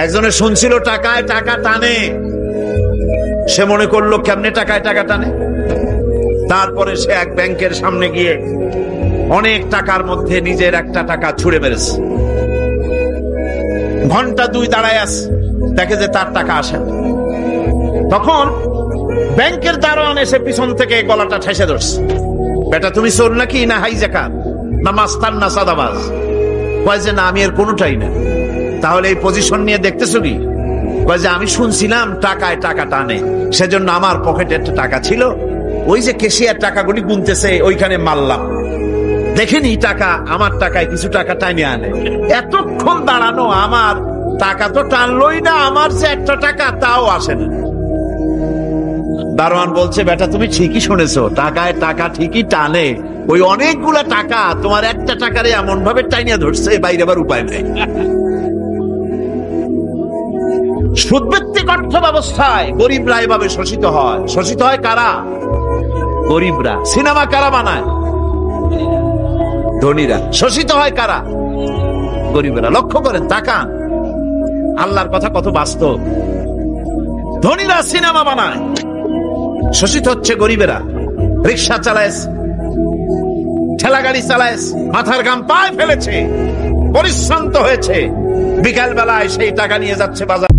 একজনে শুনছিল টাকায় টাকা টানে, সে মনে করলো কেমনে টাকায় টাকা টানে। তারপরে সে এক ব্যাংকের সামনে গিয়ে অনেক টাকার মধ্যে নিজের একটা টাকা ছুড়ে মেরেছে। ঘন্টা 2 দাঁড়ায় আছে, দেখে যে তার টাকা আসে। তখন ব্যাংকের দারোয়ান এসে পিছন থেকে গলাটা ঠেসে ধরছে, বেটা তুমি চোর নাকি, না হাইজাকার, না মাস্তান, না সাদাবাজ? কয় যে না, আমি এর কোনোটাই না। তাহলে এই পজিশন নিয়ে দেখতেছো কি? কয় যে আমি শুনছিলাম টাকায় টাকা টানে, সেজন্য আমার পকেটে একটা টাকা ছিল, ওই যে কেশিয়ার টাকাগুলি গুনতেছে ওইখানে মারলাম, দেখেনি টাকা, আমার টাকায় কিছু টাকা টাইনে আনে। এতক্ষণ দাঁড়ানো, আমার টাকা তো টানলই না, আমার যে একটা টাকা তাও আসে না। দারোয়ান বলছে, বেটা তুমি ঠিকই শুনেছো, টাকায় টাকা ঠিকই টানে, ওই অনেকগুলা টাকা তোমার একটা টাকারে এমন ভাবে টাইনিয়া ধরছে, বাইরে আবার উপায় নেই। সুদভিত্তিক অর্থ ব্যবস্থায় গরিবরা এভাবে শোষিত হয়। শোষিত হয় কারা? গরিবরা। সিনেমা কারা বানায়? ধনীরা। শোষিত হয় কারা? গরিবরা। লক্ষ্য করেন, তাকান, আল্লাহর কথা কত বাস্তব। ধনীরা সিনেমা বানায়, শোষিত হচ্ছে গরিবেরা। রিক্সা চালায়, ঠেলা গাড়ি চালায়, মাথার ঘাম পায়ে ফেলেছে, পরিশ্রান্ত হয়েছে, বিকাল বেলায় সেই টাকা নিয়ে যাচ্ছে বাজার।